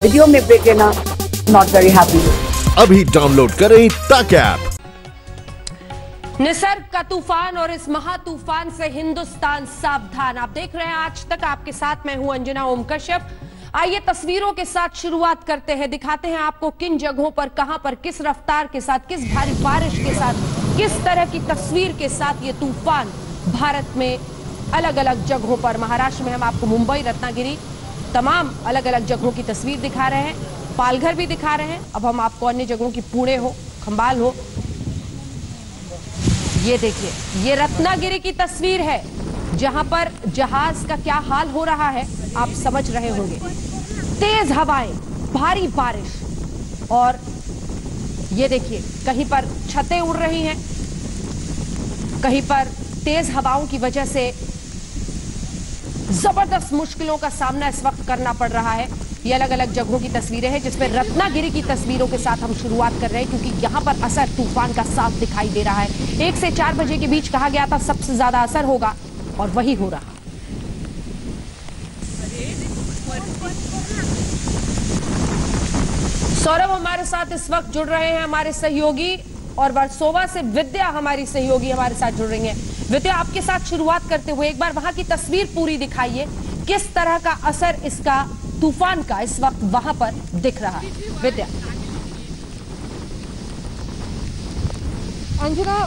Video में break लेना not very happy. अभी डाउनलोड करें तक ऐप। निसर्ग का तूफान और इस महा तूफान से हिंदुस्तान सावधान। आप देख रहे हैं आज तक, आपके साथ मैं हूं अंजना ओम कश्यप। आइए तस्वीरों के साथ शुरुआत करते हैं, दिखाते हैं आपको किन जगहों पर, कहां पर, किस रफ्तार के साथ, किस भारी बारिश के साथ, किस तरह की तस्वीर के साथ ये तूफान भारत में अलग अलग जगहों पर, महाराष्ट्र में हम आपको मुंबई, रत्नागिरी, तमाम अलग अलग जगहों की तस्वीर दिखा रहे हैं, पालघर भी दिखा रहे हैं। अब हम आपको अन्य जगहों की, पुणे हो, खंबाल हो, ये देखिए, ये रत्नागिरी की तस्वीर है जहां पर जहाज का क्या हाल हो रहा है आप समझ रहे होंगे। तेज हवाएं, भारी बारिश, और ये देखिए कहीं पर छतें उड़ रही हैं, कहीं पर तेज हवाओं की वजह से जबरदस्त मुश्किलों का सामना इस वक्त करना पड़ रहा है। ये अलग अलग जगहों की तस्वीरें हैं जिसमें रत्नागिरी की तस्वीरों के साथ हम शुरुआत कर रहे हैं, क्योंकि यहां पर असर तूफान का साफ दिखाई दे रहा है। 1 से 4 बजे के बीच कहा गया था सबसे ज्यादा असर होगा, और वही हो रहा। सौरभ हमारे साथ इस वक्त जुड़ रहे हैं, हमारे सहयोगी, और वर्सोवा से विद्या हमारी सहयोगी हमारे साथ जुड़ रही हैं। विद्या, आपके साथ शुरुआत करते हुए एक बार वहां की तस्वीर पूरी दिखाइए, किस तरह का असर इसका तूफान का इस वक्त वहां पर दिख रहा है। विद्या। अंजना,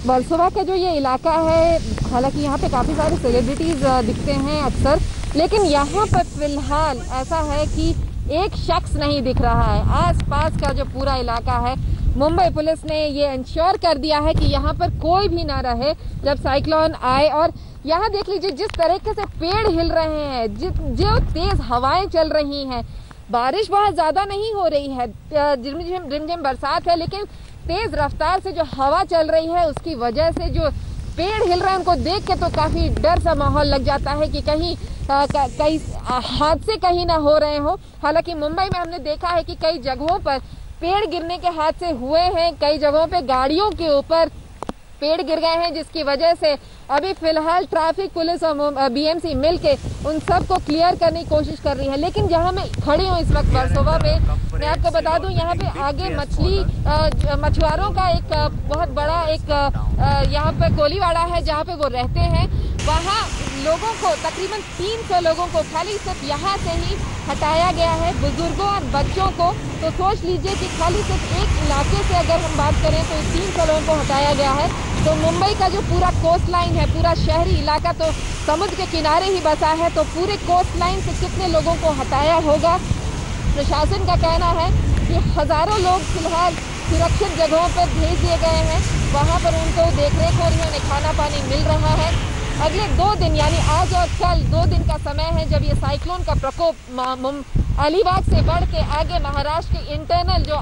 वर्सोवा का जो ये इलाका है, हालांकि यहाँ पे काफ़ी सारे सेलिब्रिटीज़ दिखते हैं अक्सर, लेकिन यहाँ पर फिलहाल ऐसा है कि एक शख्स नहीं दिख रहा है। आसपास का जो पूरा इलाका है, मुंबई पुलिस ने ये इंश्योर कर दिया है कि यहाँ पर कोई भी ना रहे जब साइक्लोन आए। और यहाँ देख लीजिए जिस तरीके से पेड़ हिल रहे हैं, जो तेज हवाएं चल रही हैं। बारिश बहुत ज़्यादा नहीं हो रही है, रिमझिम बरसात है, लेकिन तेज रफ्तार से जो हवा चल रही है उसकी वजह से जो पेड़ हिल रहे हैं उनको देख के तो काफ़ी डर सा माहौल लग जाता है कि कहीं हादसे कहीं ना हो रहे हो। हालांकि मुंबई में हमने देखा है कि कई जगहों पर पेड़ गिरने के हादसे हुए हैं, कई जगहों पे गाड़ियों के ऊपर पेड़ गिर गए हैं, जिसकी वजह से अभी फिलहाल ट्रैफिक पुलिस और बीएमसी मिलके उन सब को क्लियर करने की कोशिश कर रही है। लेकिन जहां मैं खड़ी हूं इस वक्त वर्सोवा में, मैं आपको बता दूं यहाँ पे आगे मछुआरों का एक बहुत बड़ा एक यहाँ पे कोलीवाड़ा है जहाँ पे वो रहते हैं। वहाँ लोगों को, तकरीबन 300 लोगों को खाली सिर्फ यहाँ से ही हटाया गया है, बुजुर्गों और बच्चों को। तो सोच लीजिए कि खाली सिर्फ एक इलाके से अगर हम बात करें तो 300 लोगों को हटाया गया है। तो मुंबई का जो पूरा कोस्ट लाइन है, पूरा शहरी इलाका तो समुद्र के किनारे ही बसा है, तो पूरे कोस्ट लाइन से कितने लोगों को हटाया होगा। प्रशासन का कहना है कि हज़ारों लोग फिलहाल सुरक्षित जगहों पर भेज दिए गए हैं, वहाँ पर उनको देखरेख हो रही है, उन्हें खाना पानी मिल रहा है। अगले 2 दिन यानी आज और कल 2 दिन का समय है जब ये साइक्लोन का प्रकोप अलीबाग से बढ़ के आगे महाराष्ट्र के इंटरनल जो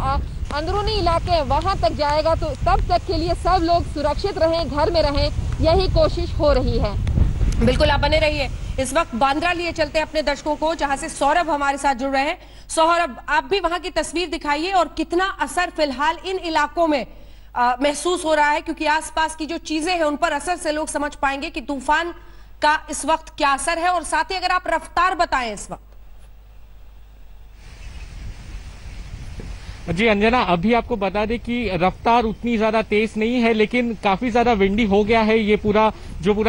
अंदरूनी इलाके हैं वहां तक जाएगा। तो तब तक के लिए सब लोग सुरक्षित रहें, घर में रहें, यही कोशिश हो रही है। बिल्कुल, आप बने रहिए। इस वक्त बांद्रा लिए चलते हैं अपने दर्शकों को, जहां से सौरभ हमारे साथ जुड़ रहे हैं। सौरभ, आप भी वहां की तस्वीर दिखाइए और कितना असर फिलहाल इन इलाकों में महसूस हो रहा है, क्योंकि आसपास की जो चीजें हैं उन पर असर से लोग समझ पाएंगे कि तूफान का इस वक्त क्या असर है। और साथ ही अगर आप रफ्तार बताएं इस वक्त। जी अंजना, अभी आपको बता दें कि रफ्तार उतनी ज्यादा तेज नहीं है, लेकिन काफी ज्यादा विंडी हो गया है। ये पूरा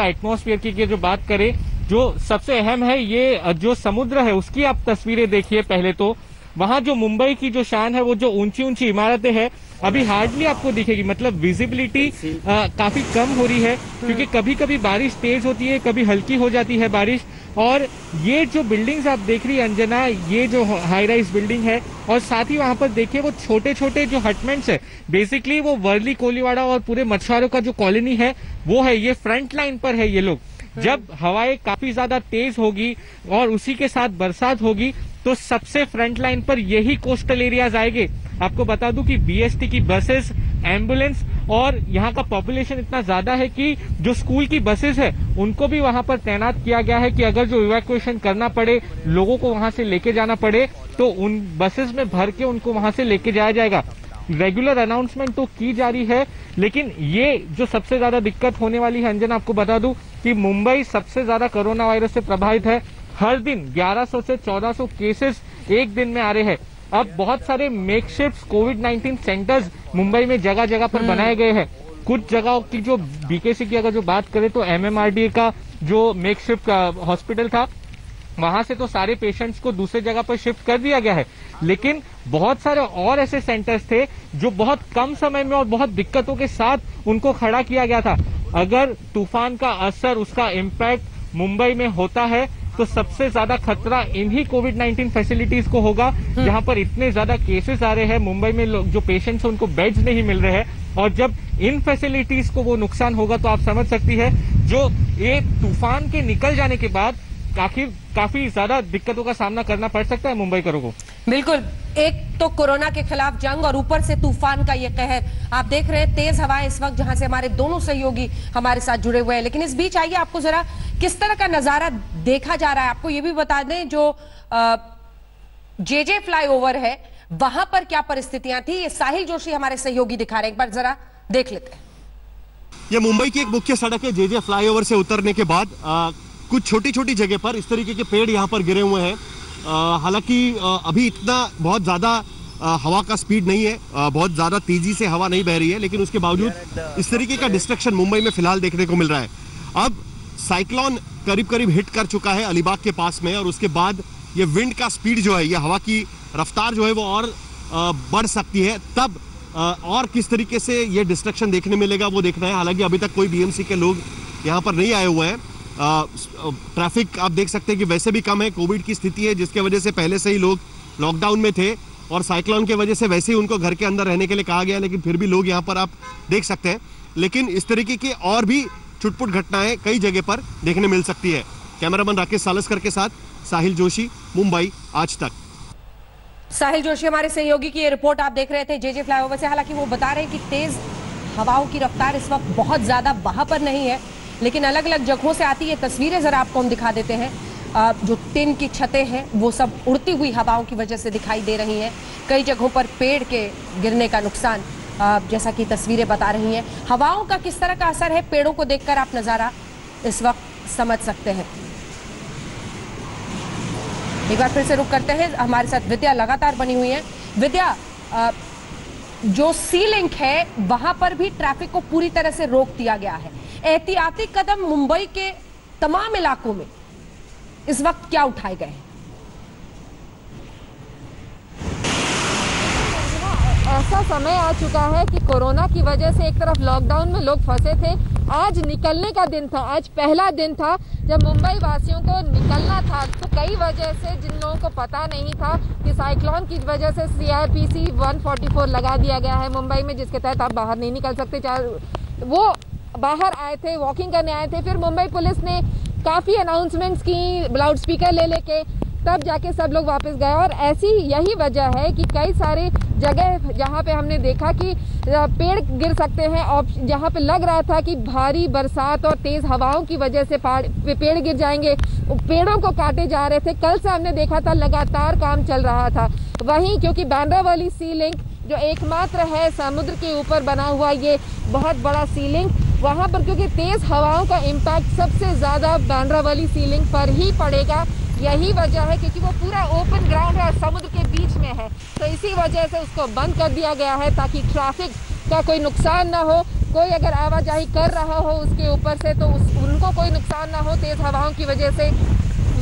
एटमॉस्फेयर की जो बात करें, जो सबसे अहम है ये जो समुद्र है उसकी आप तस्वीरें देखिए। पहले तो वहां जो मुंबई की जो शान है, वो जो ऊंची ऊंची इमारतें हैं अभी हार्डली आपको दिखेगी, मतलब विजिबिलिटी काफी कम हो रही है, क्योंकि कभी कभी बारिश तेज होती है, कभी हल्की हो जाती है बारिश। और ये जो बिल्डिंग्स आप देख रही है अंजना, ये जो हाई राइज बिल्डिंग है, और साथ ही वहां पर देखिए वो छोटे छोटे जो हटमेंट्स है, बेसिकली वो वर्ली कोलीवाड़ा और पूरे मछुआरों का जो कॉलोनी है वो है। ये फ्रंट लाइन पर है ये लोग। जब हवाएं काफी ज्यादा तेज होगी और उसी के साथ बरसात होगी तो सबसे फ्रंट लाइन पर यही कोस्टल एरियाज आएंगे। आपको बता दूं कि बीएसटी की बसेस, एम्बुलेंस, और यहाँ का पॉपुलेशन इतना ज्यादा है कि जो स्कूल की बसेस है उनको भी वहां पर तैनात किया गया है कि अगर जो इवैक्यूएशन करना पड़े, लोगों को वहां से लेके जाना पड़े, तो उन बसेस में भर के उनको वहां से लेके जाया जाएगा। रेगुलर अनाउंसमेंट तो की जा रही है, लेकिन ये जो सबसे ज्यादा दिक्कत होने वाली है अंजना, आपको बता दूं कि मुंबई सबसे ज्यादा कोरोना वायरस से प्रभावित है। हर दिन 1100 से 1400 केसेस एक दिन में आ रहे हैं। अब बहुत सारे मेकशिफ्ट कोविड-19 सेंटर्स मुंबई में जगह जगह पर बनाए गए हैं। कुछ जगहों की जो बीकेसी की अगर जो बात करें तो एमएमआरडी का जो मेकशिफ्ट हॉस्पिटल था, वहां से तो सारे पेशेंट्स को दूसरे जगह पर शिफ्ट कर दिया गया है, लेकिन बहुत सारे और ऐसे सेंटर्स थे जो बहुत कम समय में और बहुत दिक्कतों के साथ उनको खड़ा किया गया था। अगर तूफान का असर, उसका इम्पैक्ट मुंबई में होता है तो सबसे ज्यादा खतरा इन्हीं कोविड-19 फैसिलिटीज को होगा, जहां पर इतने ज्यादा केसेस आ रहे हैं। मुंबई में जो पेशेंट्स हैं उनको बेड्स नहीं मिल रहे हैं, और जब इन फैसिलिटीज को वो नुकसान होगा तो आप समझ सकती है जो ये तूफान के निकल जाने के बाद काफी ज्यादा दिक्कतों का सामना करना पड़ सकता है मुंबईकरों को। बिल्कुल, एक तो कोरोना के खिलाफ जंग और ऊपर से तूफान का ये कहर। आप देख रहे हैं तेज हवाएं इस वक्त, जहां से हमारे दोनों सहयोगी हमारे साथ जुड़े हुए हैं। लेकिन इस बीच आइए आपको जरा किस तरह का नजारा देखा जा रहा है आपको ये भी बता दें। जो जेजे फ्लाईओवर है वहां पर क्या परिस्थितियां थी, ये साहिल जोशी हमारे सहयोगी दिखा रहे हैं, एक बार जरा देख लेते हैं। ये मुंबई की एक मुख्य सड़क है। जेजे फ्लाईओवर से उतरने के बाद कुछ छोटी छोटी जगह पर इस तरीके के पेड़ यहाँ पर गिरे हुए हैं। हालांकि अभी इतना बहुत ज्यादा हवा का स्पीड नहीं है, बहुत ज्यादा तेजी से हवा नहीं बह रही है, लेकिन उसके बावजूद इस तरीके का डिस्ट्रक्शन मुंबई में फिलहाल देखने को मिल रहा है। अब साइक्लोन करीब करीब हिट कर चुका है अलीबाग के पास में, और उसके बाद ये विंड का स्पीड जो है, ये हवा की रफ्तार जो है वो और बढ़ सकती है। तब और किस तरीके से ये डिस्ट्रक्शन देखने मिलेगा वो देखना है। हालांकि अभी तक कोई बीएमसी के लोग यहाँ पर नहीं आए हुए हैं। ट्रैफिक आप देख सकते हैं कि वैसे भी कम है। कोविड की स्थिति है जिसके वजह से पहले से ही लोग लॉकडाउन में थे, और साइक्लोन के वजह से वैसे ही उनको घर के अंदर रहने के लिए कहा गया, लेकिन फिर भी लोग यहाँ पर आप देख सकते हैं। लेकिन इस तरीके की और भी छुटपुट घटनाएं कई जगह पर देखने मिल सकती है। कैमरामैन राकेश सालस्कर के साथ साहिल जोशी, मुंबई आज तक। साहिल जोशी हमारे सहयोगी की ये रिपोर्ट आप देख रहे थे जेजे फ्लाईओवर से। हालांकि वो बता रहे हैं कि तेज हवाओं की रफ्तार इस वक्त बहुत ज्यादा वहां पर नहीं है, लेकिन अलग अलग जगहों से आती है तस्वीरें जरा आपको हम दिखा देते हैं। जो टिन की छतें हैं वो सब उड़ती हुई हवाओं की वजह से दिखाई दे रही हैं। कई जगहों पर पेड़ के गिरने का नुकसान, जैसा कि तस्वीरें बता रही हैं। हवाओं का किस तरह का असर है, पेड़ों को देखकर आप नजारा इस वक्त समझ सकते हैं। एक बार फिर से रुक करते हैं, हमारे साथ विद्या लगातार बनी हुई है। विद्या, जो सी लिंक है वहां पर भी ट्रैफिक को पूरी तरह से रोक दिया गया है। एहतियाती कदम मुंबई के तमाम इलाकों में इस वक्त क्या उठाए गए हैं? ऐसा समय आ चुका है कि कोरोना की वजह से एक तरफ लॉकडाउन में लोग फंसे थे। आज निकलने का दिन था, आज पहला दिन था जब मुंबई वासियों को निकलना था। तो कई वजह से जिन लोगों को पता नहीं था कि साइक्लोन की वजह से CRPC 144 लगा दिया गया है मुंबई में, जिसके तहत आप बाहर नहीं निकल सकते। चाहे वो बाहर आए थे, वॉकिंग करने आए थे, फिर मुंबई पुलिस ने काफ़ी अनाउंसमेंट्स की लाउड स्पीकर ले लेके, तब जाके सब लोग वापस गए। और ऐसी यही वजह है कि कई सारे जगह जहाँ पे हमने देखा कि पेड़ गिर सकते हैं, और जहाँ पे लग रहा था कि भारी बरसात और तेज हवाओं की वजह से पेड़ गिर जाएंगे, पेड़ों को काटे जा रहे थे। कल से हमने देखा था लगातार काम चल रहा था। वहीं क्योंकि बांद्रावली सी लिंक जो एकमात्र है समुद्र के ऊपर बना हुआ ये बहुत बड़ा सी लिंक, वहाँ पर क्योंकि तेज हवाओं का इम्पैक्ट सबसे ज़्यादा बांद्रावली सी लिंक पर ही पड़ेगा। यही वजह है क्योंकि वो पूरा ओपन ग्राउंड है और समुद्र के बीच में है, तो इसी वजह से उसको बंद कर दिया गया है ताकि ट्रैफिक का कोई नुकसान ना हो। कोई अगर आवाजाही कर रहा हो उसके ऊपर से तो उनको कोई नुकसान ना हो तेज हवाओं की वजह से।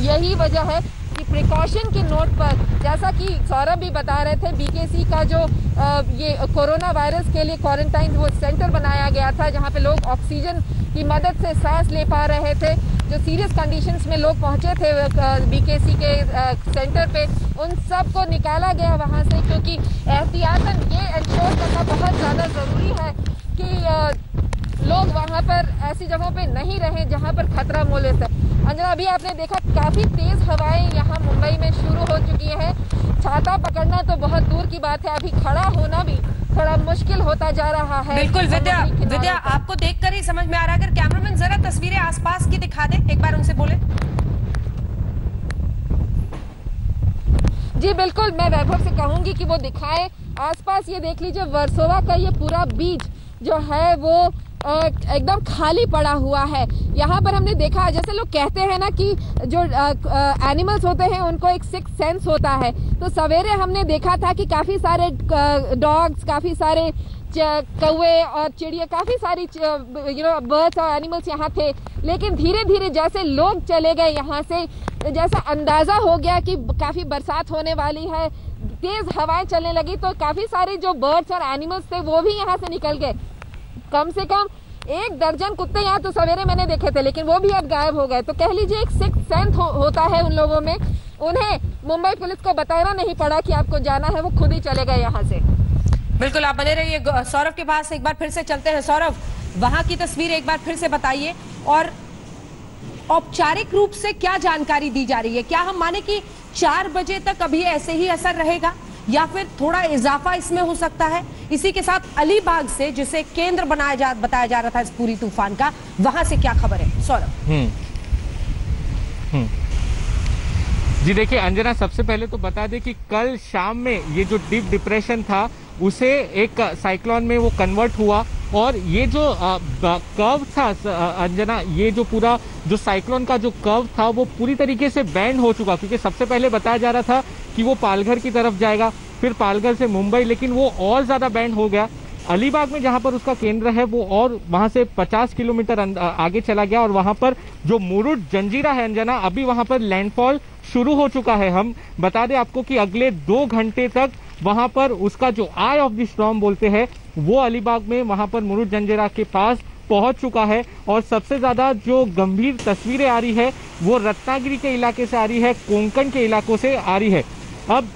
यही वजह है कि प्रिकॉशन के नोट पर, जैसा कि सौरभ भी बता रहे थे, बीकेसी का जो ये कोरोना वायरस के लिए क्वारंटाइन वो सेंटर बनाया गया था, जहाँ पे लोग ऑक्सीजन की मदद से सांस ले पा रहे थे। जो सीरियस कंडीशंस में लोग पहुंचे थे बीकेसी के सेंटर पे, उन सब को निकाला गया वहां से, क्योंकि एहतियातन ये इंश्योर करना बहुत ज़्यादा ज़रूरी है कि लोग वहां पर ऐसी जगहों पे नहीं रहें जहां पर खतरा मोलित है। अंजना, अभी आपने देखा काफ़ी तेज़ हवाएं यहाँ मुंबई में शुरू हो चुकी हैं। छाता पकड़ना तो बहुत दूर की बात है, अभी खड़ा होना भी थोड़ा मुश्किल होता जा रहा है। बिल्कुल विद्या, आपको देखकर ही समझ में आ रहा है। अगर कैमरामैन जरा तस्वीरें आसपास की दिखा दे, एक बार उनसे बोले। जी बिल्कुल, मैं वैभव से कहूंगी कि वो दिखाए आसपास। ये देख लीजिए, वर्सोवा का ये पूरा बीच जो है वो एकदम खाली पड़ा हुआ है। यहाँ पर हमने देखा, जैसे लोग कहते हैं ना कि जो एनिमल्स होते हैं उनको एक सिक्स सेंस होता है, तो सवेरे हमने देखा था कि काफ़ी सारे डॉग्स, काफ़ी सारे कौवे और चिड़िया, काफ़ी सारी बर्ड्स और एनिमल्स यहाँ थे। लेकिन धीरे धीरे जैसे लोग चले गए यहाँ से, जैसा अंदाज़ा हो गया कि काफ़ी बरसात होने वाली है, तेज़ हवाएं चलने लगी, तो काफ़ी सारे जो बर्ड्स और एनिमल्स थे वो भी यहाँ से निकल गए। कम से कम 1 दर्जन कुत्ते यहाँ तो सवेरे मैंने देखे थे, लेकिन वो भी अब गायब हो गए। तो कह लीजिए एक सिक्स सेंस होता है उन लोगों में। उन्हें मुंबई पुलिस को बताना नहीं पड़ा कि आपको जाना है, वो खुद ही चले गए यहाँ से। बिल्कुल, आप बने रहिए। सौरभ के पास एक बार फिर से चलते हैं। सौरभ, वहां की तस्वीर एक बार फिर से बताइए और औपचारिक रूप से क्या जानकारी दी जा रही है? क्या हम माने कि 4 बजे तक अभी ऐसे ही असर रहेगा या फिर थोड़ा इजाफा इसमें हो सकता है? इसी के साथ अलीबाग से, जिसे केंद्र बताया जा रहा था इस पूरी तूफान का, वहां से क्या खबर है सौरभ? जी देखिए अंजना, सबसे पहले तो बता दें कि कल शाम में ये जो डीप डिप्रेशन था उसे एक साइक्लोन में वो कन्वर्ट हुआ, और ये जो कर्व था अंजना, ये जो पूरा जो साइक्लोन का जो कर्व था वो पूरी तरीके से बैंड हो चुका, क्योंकि सबसे पहले बताया जा रहा था कि वो पालघर की तरफ जाएगा, फिर पालघर से मुंबई, लेकिन वो और ज़्यादा बैंड हो गया। अलीबाग में जहां पर उसका केंद्र है वो और वहां से 50 किलोमीटर आगे चला गया, और वहां पर जो मुरुड जंजीरा है अंजना, अभी वहां पर लैंडफॉल शुरू हो चुका है। हम बता दें आपको कि अगले 2 घंटे तक वहां पर उसका जो आई ऑफ द स्टॉर्म बोलते हैं वो अलीबाग में वहां पर मुरुड जंजीरा के पास पहुंच चुका है। और सबसे ज्यादा जो गंभीर तस्वीरें आ रही है वो रत्नागिरी के इलाके से आ रही है, कोंकण के इलाकों से आ रही है। अब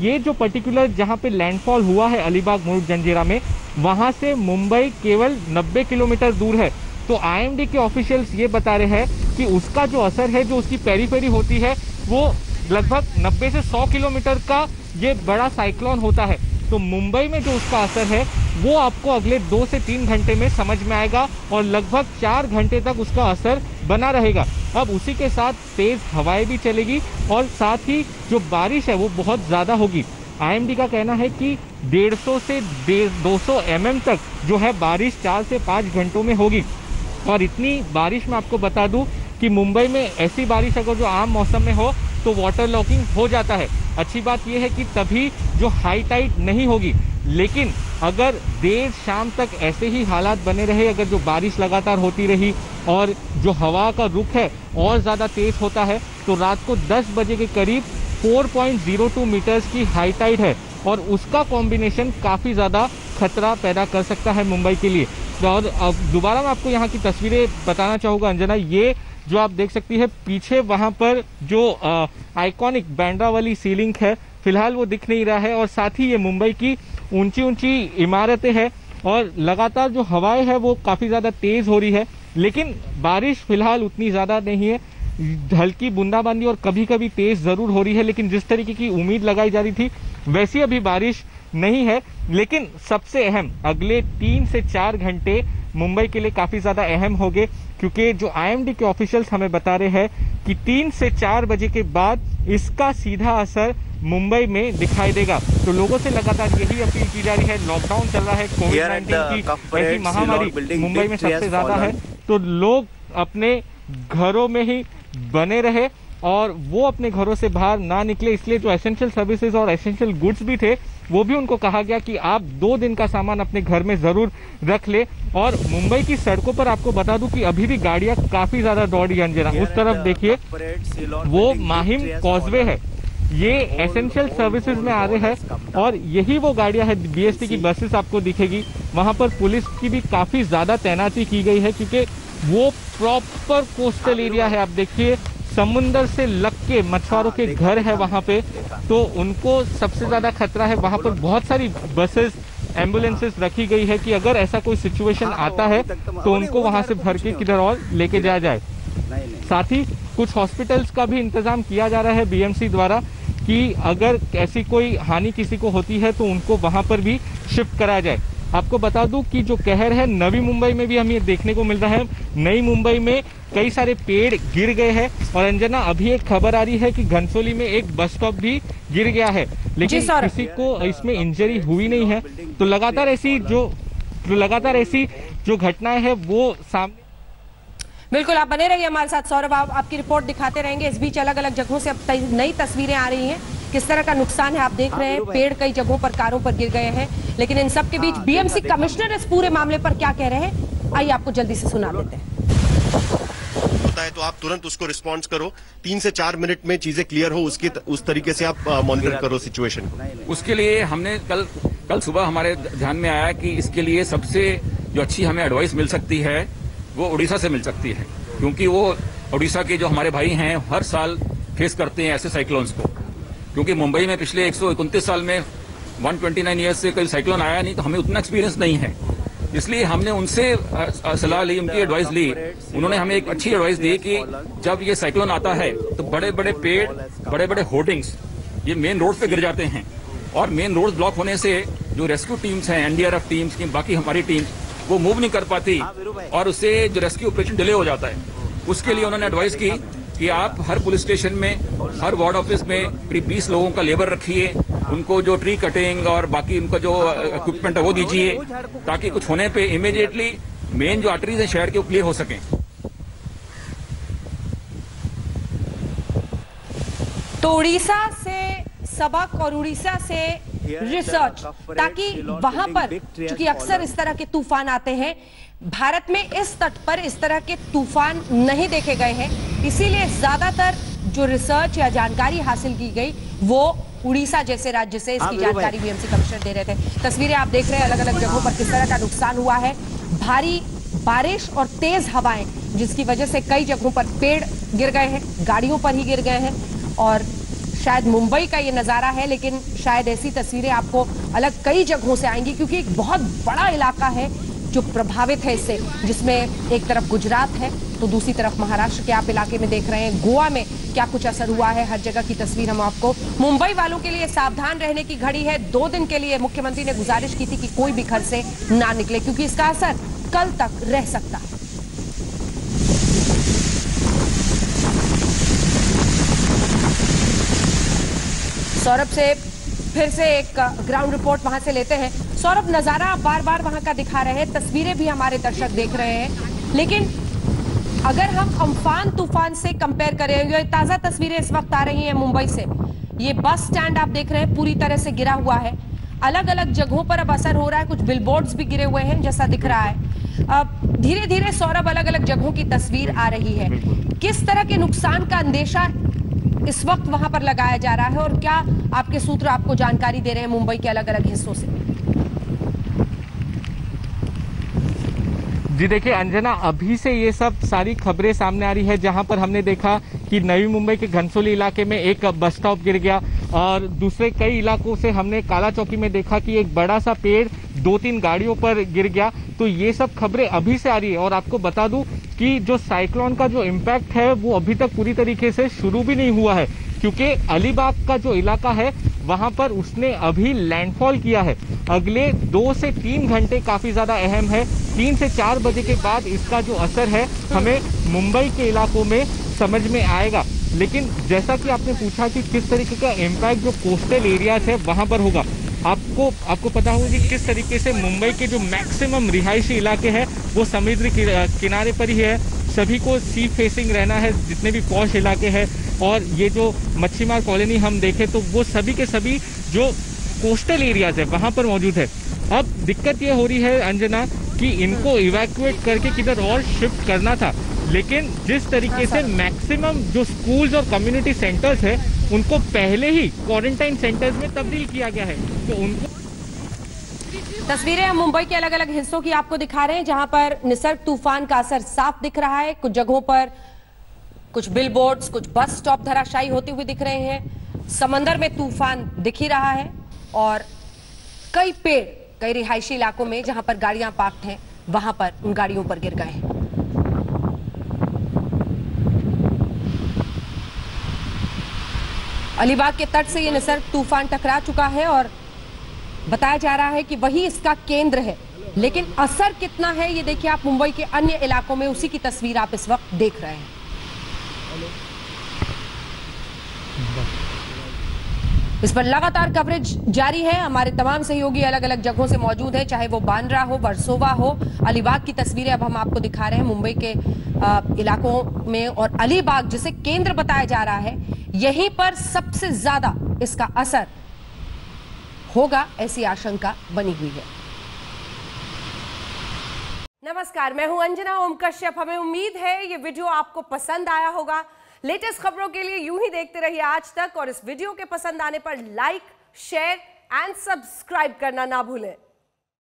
ये जो पर्टिकुलर जहां पे लैंडफॉल हुआ है अलीबाग मुरुड जंजीरा में, वहां से मुंबई केवल 90 किलोमीटर दूर है। तो आईएमडी के ऑफिशियल्स ये बता रहे हैं कि उसका जो असर है, जो उसकी पेरीफेरी होती है, वो लगभग 90 से 100 किलोमीटर का ये बड़ा साइक्लोन होता है। तो मुंबई में जो उसका असर है वो आपको अगले 2 से 3 घंटे में समझ में आएगा, और लगभग 4 घंटे तक उसका असर बना रहेगा। अब उसी के साथ तेज हवाएं भी चलेगी, और साथ ही जो बारिश है वो बहुत ज़्यादा होगी। आईएमडी का कहना है कि 150 से 200 mm तक जो है बारिश 4 से 5 घंटों में होगी। और इतनी बारिश में आपको बता दूं कि मुंबई में ऐसी बारिश अगर जो आम मौसम में हो तो वाटर लॉकिंग हो जाता है। अच्छी बात यह है कि तभी जो हाई टाइड नहीं होगी, लेकिन अगर देर शाम तक ऐसे ही हालात बने रहे, अगर जो बारिश लगातार होती रही और जो हवा का रुख है और ज़्यादा तेज होता है, तो रात को 10 बजे के करीब 4.02 मीटर्स की हाई टाइड है, और उसका कॉम्बिनेशन काफ़ी ज़्यादा खतरा पैदा कर सकता है मुंबई के लिए। और अब दोबारा मैं आपको यहाँ की तस्वीरें बताना चाहूँगा अंजना, ये जो आप देख सकती है पीछे वहाँ पर जो आइकॉनिक बांद्रा वाली सीलिंग है, फिलहाल वो दिख नहीं रहा है, और साथ ही ये मुंबई की ऊंची ऊंची इमारतें हैं, और लगातार जो हवाएं है वो काफ़ी ज़्यादा तेज़ हो रही है, लेकिन बारिश फिलहाल उतनी ज़्यादा नहीं है। हल्की बूंदाबांदी और कभी कभी तेज़ ज़रूर हो रही है, लेकिन जिस तरीके की उम्मीद लगाई जा रही थी वैसी अभी बारिश नहीं है। लेकिन सबसे अहम अगले 3 से 4 घंटे मुंबई के लिए काफ़ी ज़्यादा अहम होंगे, क्योंकि जो आईएमडी के ऑफिशियल्स हमें बता रहे हैं कि 3 से 4 बजे के बाद इसका सीधा असर मुंबई में दिखाई देगा। तो लोगों से लगातार यही अपील की जा रही है, लॉकडाउन चल रहा है, कोविड-19 की ऐसी महामारी मुंबई में सबसे ज़्यादा है, तो लोग अपने घरों में ही बने रहे और वो अपने घरों से बाहर ना निकले। इसलिए जो एसेंशियल सर्विसेज और एसेंशियल गुड्स भी थे वो भी उनको कहा गया कि आप 2 दिन का सामान अपने घर में जरूर रख ले। और मुंबई की सड़कों पर आपको बता दूं कि अभी भी गाड़ियां काफी ज्यादा दौड़ी अंजना, उस तरफ देखिए वो माहिम कॉजवे है, ये एसेंशियल सर्विसेज में आ रहे हैं, और यही वो गाड़ियां है, बीएसटी की बसेस आपको दिखेगी। वहां पर पुलिस की भी काफी ज्यादा तैनाती की गई है, क्योंकि वो प्रॉपर कोस्टल एरिया है। आप देखिए समुंदर से लग के मछुआरों के घर है वहाँ पे, तो उनको सबसे ज़्यादा खतरा है। वहाँ पर बहुत सारी बसेस, एम्बुलेंसेस रखी गई है कि अगर ऐसा कोई सिचुएशन आता है तो उनको वहाँ से भर के किधर और लेके जाया जाए। साथ ही कुछ हॉस्पिटल्स का भी इंतजाम किया जा रहा है बीएमसी द्वारा कि अगर ऐसी कोई हानि किसी को होती है तो उनको वहाँ पर भी शिफ्ट कराया जाए। आपको बता दूं कि जो कहर है नवी मुंबई में भी हमें ये देखने को मिल रहा है। नई मुंबई में कई सारे पेड़ गिर गए हैं, और अंजना अभी एक खबर आ रही है कि घनसोली में एक बस स्टॉप भी गिर गया है, लेकिन किसी को इसमें इंजरी हुई नहीं है। तो लगातार ऐसी जो घटनाएं हैं वो सामने। बिल्कुल, आप बने रहिए हमारे साथ सौरभ, आप आपकी रिपोर्ट दिखाते रहेंगे। इस बीच अलग अलग जगहों से अब नई तस्वीरें आ रही हैं, किस तरह का नुकसान है आप देख रहे हैं। पेड़ कई जगहों पर कारों पर गिर गए हैं, लेकिन इन सब के बीच बीएमसी कमिश्नर इस पूरे मामले पर क्या कह रहे हैं, आइए आपको जल्दी से सुना देते हैं। होता है तो आप तुरंत उसको रिस्पॉन्स करो, 3 से 4 मिनट में चीजें क्लियर हो, उस तरीके से आप मॉनिटर करो सिचुएशन को। उसके लिए हमने कल सुबह हमारे ध्यान में आया कि इसके लिए सबसे जो अच्छी हमें एडवाइस मिल सकती है वो उड़ीसा से मिल सकती है, क्योंकि वो उड़ीसा के जो हमारे भाई हैं हर साल फेस करते हैं ऐसे साइक्लोन्स को। क्योंकि मुंबई में पिछले 129 साल में 129 ईयर्स से कोई साइक्लोन आया नहीं, तो हमें उतना एक्सपीरियंस नहीं है। इसलिए हमने उनसे सलाह ली, उनकी एडवाइस ली। उन्होंने हमें एक अच्छी एडवाइस दी कि जब ये साइक्लोन आता है तो बड़े बड़े पेड़, बड़े बड़े होर्डिंग्स ये मेन रोड पे गिर जाते हैं, और मेन रोड ब्लॉक होने से जो रेस्क्यू टीम्स हैं, एनडीआरएफ टीम्स की, बाकी हमारी टीम्स वो मूव नहीं कर पाती, और उससे जो रेस्क्यू ऑपरेशन डिले हो जाता है। उसके लिए उन्होंने एडवाइस की कि आप हर पुलिस स्टेशन में, हर वार्ड ऑफिस में करीब 20 लोगों का लेबर रखिए, उनको जो ट्री कटिंग और बाकी उनको जो इक्विपमेंट है वो दीजिए, ताकि कुछ होने पे इमीडिएटली मेन जो आर्टरीज है शहर के वो क्लियर हो सकें। तो उड़ीसा से सबक और उड़ीसा से रिसर्च, ताकि वहां पर चूंकि अक्सर इस तरह के तूफान आते हैं, भारत में इस तट पर इस तरह के तूफान नहीं देखे गए हैं, इसीलिए ज्यादातर जो रिसर्च या जानकारी हासिल की गई वो उड़ीसा जैसे राज्य से, इसकी जानकारी बीएमसी कमिश्नर दे रहे थे। तस्वीरें आप देख रहे हैं अलग अलग जगहों पर किस तरह का नुकसान हुआ है। भारी बारिश और तेज हवाएं जिसकी वजह से कई जगहों पर पेड़ गिर गए हैं, गाड़ियों पर ही गिर गए हैं, और शायद मुंबई का ये नजारा है, लेकिन शायद ऐसी तस्वीरें आपको अलग कई जगहों से आएंगी, क्योंकि एक बहुत बड़ा इलाका है जो प्रभावित है इससे, जिसमें एक तरफ गुजरात है तो दूसरी तरफ महाराष्ट्र के आप इलाके में देख रहे हैं। गोवा में क्या कुछ असर हुआ है, हर जगह की तस्वीर हम आपको। मुंबई वालों के लिए सावधान रहने की घड़ी है। 2 दिन के लिए मुख्यमंत्री ने गुजारिश की थी कि कोई भी घर से ना निकले, क्योंकि इसका असर कल तक रह सकता है। सौरभ से फिर से एक ग्राउंड रिपोर्ट वहां से लेते हैं। सौरभ, नजारा बार बार वहां का दिखा रहे हैं, तस्वीरें भी हमारे दर्शक देख रहे हैं, लेकिन अगर हम अम्फान तूफान से कंपेयर करें, ये ताजा तस्वीरें इस वक्त आ रही हैं मुंबई से, ये बस स्टैंड आप देख रहे हैं पूरी तरह से गिरा हुआ है। अलग अलग जगहों पर अब असर हो रहा है, कुछ बिलबोर्ड्स भी गिरे हुए हैं जैसा दिख रहा है। अब धीरे धीरे सौरभ अलग अलग जगहों की तस्वीर आ रही है, किस तरह के नुकसान का अंदेशा इस वक्त वहां पर लगाया जा रहा है, और क्या आपके सूत्र आपको जानकारी दे रहे हैं मुंबई के अलग अलग हिस्सों से? जी देखिए अंजना, अभी से ये सब सारी खबरें सामने आ रही है, जहां पर हमने देखा कि नवी मुंबई के घनसोली इलाके में एक बस स्टॉप गिर गया, और दूसरे कई इलाकों से हमने काला चौकी में देखा कि एक बड़ा सा पेड़ 2-3 गाड़ियों पर गिर गया। तो ये सब खबरें अभी से आ रही है, और आपको बता दूं कि जो साइक्लोन का जो इम्पैक्ट है वो अभी तक पूरी तरीके से शुरू भी नहीं हुआ है, क्योंकि अलीबाग का जो इलाका है वहां पर उसने अभी लैंडफॉल किया है। अगले 2 से 3 घंटे काफी ज्यादा अहम है। 3 से 4 बजे के बाद इसका जो असर है हमें मुंबई के इलाकों में समझ में आएगा। लेकिन जैसा कि आपने पूछा कि किस तरीके का इम्पैक्ट जो कोस्टल एरियाज है वहां पर होगा, आपको पता होगा कि किस तरीके से मुंबई के जो मैक्सिमम रिहायशी इलाके हैं वो समुद्र किनारे पर ही है। सभी को सी फेसिंग रहना है, जितने भी पॉश इलाके हैं, और ये जो मच्छीमार कॉलोनी हम देखें तो वो सभी के सभी जो कोस्टल एरियाज है वहां पर मौजूद है। अब दिक्कत ये हो रही है अंजना कि इनको इवैक्यूएट करके किधर और शिफ्ट करना था, लेकिन जिस तरीके से मैक्सिमम जो स्कूल्स और कम्युनिटी सेंटर्स है उनको पहले ही क्वारंटाइन सेंटर्स में तब्दील किया गया है, तो उनको तस्वीरें हम मुंबई के अलग अलग हिस्सों की आपको दिखा रहे हैं, जहां पर निसर्ग तूफान का असर साफ दिख रहा है। कुछ जगहों पर कुछ बिलबोर्ड्स, कुछ बस स्टॉप धराशायी होते हुए दिख रहे हैं। समंदर में तूफान दिख ही रहा है, और कई पेड़ कई रिहायशी इलाकों में जहां पर गाड़ियां पार्क्ड हैं वहां पर उन गाड़ियों पर गिर गए हैं। अलीबाग के तट से ये निसर्ग तूफान टकरा चुका है और बताया जा रहा है कि वही इसका केंद्र है, लेकिन असर कितना है ये देखिए आप मुंबई के अन्य इलाकों में, उसी की तस्वीर आप इस वक्त देख रहे हैं। इस पर लगातार कवरेज जारी है। हमारे तमाम सहयोगी अलग अलग जगहों से मौजूद हैं, चाहे वो बांद्रा हो, वर्सोवा हो। अलीबाग की तस्वीरें अब हम आपको दिखा रहे हैं, मुंबई के इलाकों में और अलीबाग जिसे केंद्र बताया जा रहा है, यहीं पर सबसे ज्यादा इसका असर होगा, ऐसी आशंका बनी हुई है। नमस्कार, मैं हूं अंजना ओम कश्यप। हमें उम्मीद है ये वीडियो आपको पसंद आया होगा। लेटेस्ट खबरों के लिए यूं ही देखते रहिए आज तक, और इस वीडियो के पसंद आने पर लाइक, शेयर एंड सब्सक्राइब करना ना भूलें।